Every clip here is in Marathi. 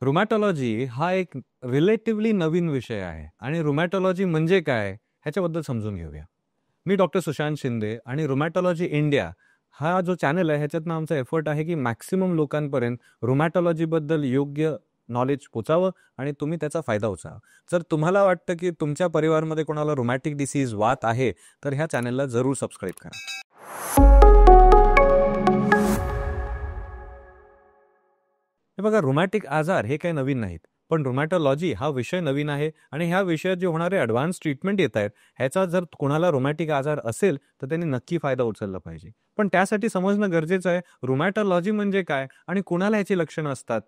रुमॅटॉलॉजी हा एक रिलेटिव्हली नवीन विषय आहे आणि रुमॅटॉलॉजी म्हणजे काय ह्याच्याबद्दल समजून घेऊया. मी डॉक्टर सुशांत शिंदे आणि रुमॅटॉलॉजी इंडिया हा जो चॅनल आहे ह्याच्यातनं आमचा एफर्ट आहे की मॅक्सिमम लोकांपर्यंत रुमॅटॉलॉजीबद्दल योग्य नॉलेज पोचावं आणि तुम्ही त्याचा फायदा उचलावा. जर तुम्हाला वाटतं की तुमच्या परिवारामध्ये कोणाला रुमॅटिक डिसीज वात आहे तर ह्या चॅनलला जरूर सबस्क्राईब करा. हे बघा, रुमॅटिक आजार हे काही नवीन नाहीत, पण रुमॅटॉलॉजी हा विषय नवीन आहे आणि ह्या विषयात जे होणारे ॲडव्हान्स ट्रीटमेंट येत आहेत ह्याचा जर कोणाला रुमॅटिक आजार असेल तर त्यांनी नक्की फायदा उचलला पाहिजे. पण त्यासाठी समजणं गरजेचं आहे रुमॅटॉलॉजी म्हणजे काय आणि कोणाला ह्याची लक्षणं असतात.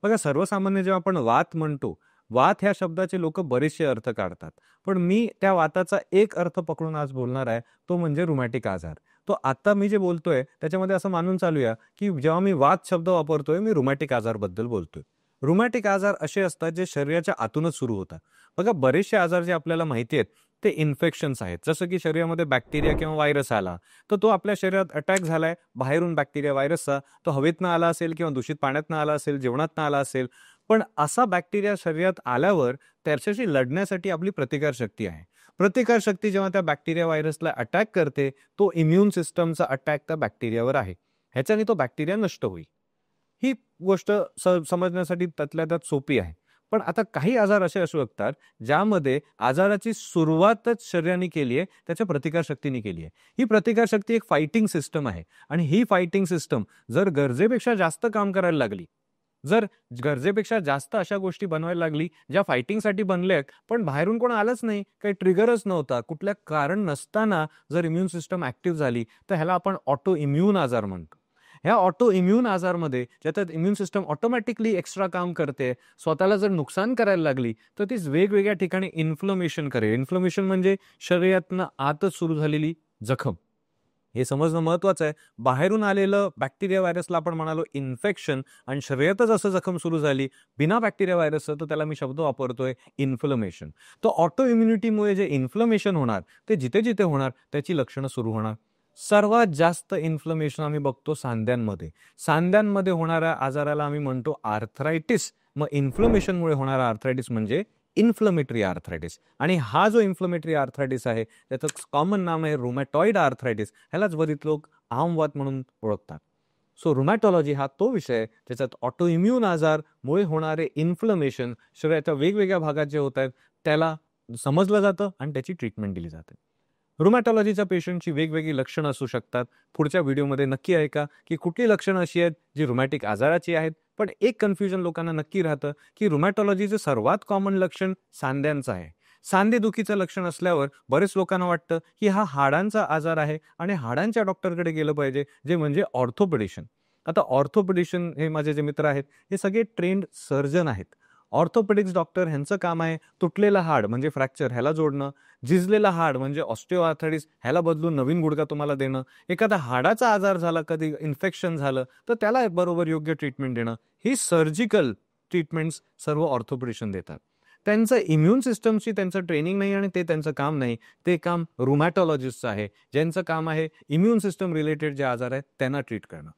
बघा, सर्वसामान्य जेव्हा आपण वात म्हणतो, वात ह्या शब्दाचे लोक बरेचसे अर्थ काढतात, पण मी त्या वाताचा एक अर्थ पकडून आज बोलणार आहे, तो म्हणजे रुमॅटिक आजार. तो आता मी जे बोलतोय त्याच्यामध्ये असं मानून चालूया की जेव्हा मी वात शब्द वापरतोय मी रुमॅटिक आजारबद्दल बोलतोय. रुमॅटिक आजार असे असतात जे शरीराच्या आतूनच सुरू होतात. बघा, बरेचसे आजार जे आपल्याला माहिती आहेत ते इन्फेक्शन्स आहेत. जसं की शरीरामध्ये बॅक्टेरिया किंवा व्हायरस आला तर तो आपल्या शरीरात अटॅक झालाय बाहेरून बॅक्टेरिया व्हायरसचा, तो हवेतनं आला असेल किंवा दूषित पाण्यातनं आला असेल, जेवणातनं आला असेल. पण असा बॅक्टेरिया शरीरात आल्यावर त्याच्याशी लढण्यासाठी आपली प्रतिकारशक्ती आहे. प्रतिकारशक्ती जेव्हा त्या बॅक्टेरिया व्हायरसला अटॅक करते, तो इम्युन सिस्टमचा अटॅक त्या बॅक्टेरियावर आहे. ह्याच्याने तो बॅक्टेरिया नष्ट होईल. ही गोष्ट समजण्यासाठी त्यातल्या त्यात सोपी आहे. पण आता काही आजार असे असू शकतात ज्यामध्ये आजाराची सुरुवातच शरीराने केली आहे, त्याच्या प्रतिकारशक्तीने केली आहे. ही प्रतिकारशक्ती एक फायटिंग सिस्टम आहे आणि ही फायटिंग सिस्टम जर गरजेपेक्षा जास्त काम करायला लागली, जर गरजेपेक्षा जास्त अशा गोष्टी बनवायला लागली ज्या फायटिंगसाठी बनल्यात पण बाहेरून कोण आलंच नाही, काही ट्रिगरच नव्हता, कुठल्या कारण नसताना जर इम्युन सिस्टम ऍक्टिव्ह झाली तर ह्याला आपण ऑटो इम्युन आजार म्हणतो. ह्या ऑटो इम्युन आजारमध्ये ज्याच्यात इम्युन सिस्टम ऑटोमॅटिकली एक्स्ट्रा काम करते, स्वतःला जर नुकसान करायला लागली तर ती वेगवेगळ्या ठिकाणी इन्फ्लमेशन करेल. इन्फ्लमेशन म्हणजे शरीरातनं आतच सुरू झालेली जखम. हे समजणं महत्वाचं आहे. बाहेरून आलेलं बॅक्टेरिया व्हायरसला आपण म्हणालो इन्फेक्शन आणि शरीरातच असं जखम सुरू झाली बिना बॅक्टेरिया व्हायरसचं, तर त्याला मी शब्द वापरतोय इन्फ्लमेशन. तर ऑटो इम्युनिटीमुळे जे इन्फ्लमेशन होणार ते जिथे जिथे होणार त्याची लक्षणं सुरू होणार. सर्वात जास्त इन्फ्लमेशन आम्ही बघतो सांध्यांमध्ये. सांध्यांमध्ये होणाऱ्या आजाराला आम्ही म्हणतो आर्थरायटिस. मग इन्फ्लमेशनमुळे होणारा आर्थरायटिस म्हणजे इन्फ्लमेटरी आर्थरायटिस. आणि हा जो इन्फ्लमेटरी आर्थरायटिस आहे त्याचं कॉमन नाम आहे रुमॅटॉइड आर्थरायटिस. ह्यालाच बरीच लोक आमवात म्हणून ओळखतात. सो रुमॅटॉलॉजी हा तो विषय आहे ज्याच्यात ऑटो इम्युन आजारमुळे होणारे इन्फ्लमेशन शरीराच्या वेगवेगळ्या भागात जे होत आहेत त्याला समजलं जातं आणि त्याची ट्रीटमेंट दिली जाते. रुमॅटॉलॉजीच्या पेशंटची वेगवेगळी लक्षणं असू शकतात. पुढच्या व्हिडिओमध्ये नक्की ऐका की कुठली लक्षणं अशी आहेत जी रुमॅटिक आजाराची आहेत. पण एक कन्फ्युजन लोकांना नक्की राहतं की रुमॅटॉलॉजीचं सर्वात कॉमन लक्षण सांध्यांचं आहे. सांधेदुखीचं लक्षण असल्यावर बरेच लोकांना वाटतं की हा हाडांचा आजार आहे आणि हाडांच्या डॉक्टरकडे गेलं पाहिजे, जे म्हणजे ऑर्थोपेडिशन. आता ऑर्थोपेडिशन हे माझे जे मित्र आहेत हे सगळे ट्रेंड सर्जन आहेत. ऑर्थोपेडिक्स डॉक्टर ह्यांचं काम आहे तुटलेलं हाड म्हणजे फ्रॅक्चर ह्याला जोडणं, झिजलेला हाड म्हणजे ऑस्टिओआर्थरायटिस ह्याला बदलून नवीन गुडघा तुम्हाला देणं, एखादा हाडाचा आजार झाला, कधी इन्फेक्शन झालं तर त्याला बरोबर योग्य ट्रीटमेंट देणं. ही सर्जिकल ट्रीटमेंट्स सर्व ऑर्थोपेडिशन देतात. त्यांचं इम्युन सिस्टमची त्यांचं ट्रेनिंग नाही आणि ते त्यांचं काम नाही. ते काम रुमॅटॉलॉजिस्टचं आहे, ज्यांचं काम आहे इम्युन सिस्टम रिलेटेड जे आजार आहेत त्यांना ट्रीट करणं.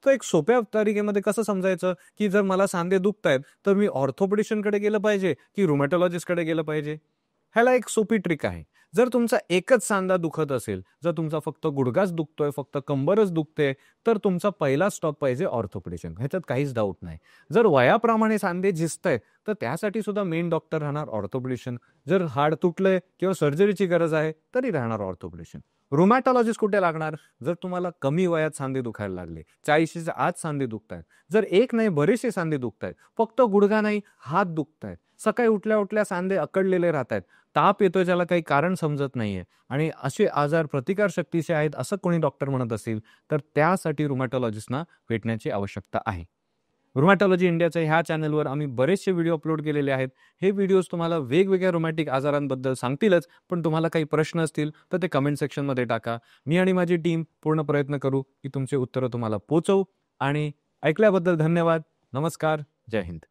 तर एक सोप्या तरीकेमध्ये कसं समजायचं की जर मला सांधे दुखतायत तर मी ऑर्थोपेडिशनकडे गेलं पाहिजे की रुमॅटॉलॉजिस्टकडे गेलं पाहिजे? ह्याला एक सोपी ट्रिक आहे. जर तुमचा एकच सांधा दुखत असेल, जर तुमचा फक्त गुडघाच दुखतोय, फक्त कंबरच दुखते, तर तुमचा पहिला स्टॉप पाहिजे ऑर्थोपेडिशन. ह्याच्यात काहीच डाऊट नाही. जर वयाप्रमाणे सांधे झिजतायत तर त्यासाठी सुद्धा मेन डॉक्टर राहणार ऑर्थोपेडिशन. जर हाड तुटलंय किंवा सर्जरीची गरज आहे तरी राहणार ऑर्थोपेडिशन. रुमॅटॉलॉजिस्ट कुठे लागणार? जर तुम्हाला कमी वयात सांधे दुखायला लागले, 40च्या आत सांधे दुखतायत, जर एक नाही बरेचसे सांधे दुखतायत, फक्त गुडघा नाही हात दुखतायत, सकाळी उठल्या उठल्या सांधे अकडलेले राहत आहेत, ताप येतोय ज्याला काही कारण समजत नाहीये आणि असे आजार प्रतिकारशक्तीचे आहेत असं कोणी डॉक्टर म्हणत असेल तर त्यासाठी रुमॅटॉलॉजिस्टना भेटण्याची आवश्यकता आहे. रुमॅटॉलॉजी इंडियाच्या ह्या चॅनलवर आम्ही बरेचसे व्हिडिओ अपलोड केलेले आहेत. हे व्हिडिओज तुम्हाला वेगवेगळ्या रुमॅटिक आजारांबद्दल सांगतीलच, पण तुम्हाला काही प्रश्न असतील तर ते कमेंट सेक्शनमध्ये टाका. मी आणि माझी टीम पूर्ण प्रयत्न करू की तुमचे उत्तरं तुम्हाला पोहोचवू. आणि ऐकल्याबद्दल धन्यवाद. नमस्कार. जय हिंद.